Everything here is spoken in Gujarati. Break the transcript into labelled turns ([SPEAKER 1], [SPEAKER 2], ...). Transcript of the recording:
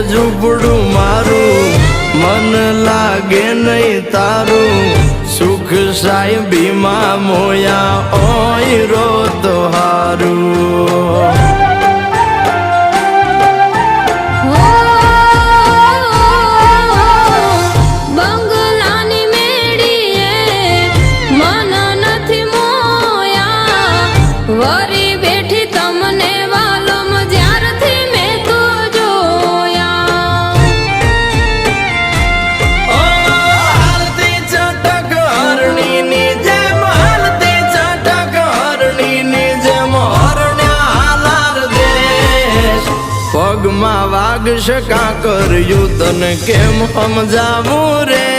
[SPEAKER 1] ઝૂંપડું મારું મન લાગે નહીં તારું સુખ સાહેબીમાં મોયા ઓય રોત હારું
[SPEAKER 2] વરી બેઠી તમને વાલમ જ્યારથી મેં તો જોયા
[SPEAKER 1] હાલતી ચટક હરણીની જેમ હાલતી ચટક હરણીની જેમ હરણ્યા હાલાર દેશ પગમાં વાગશે કાં કર્યું તને કેમ સમજાવું રે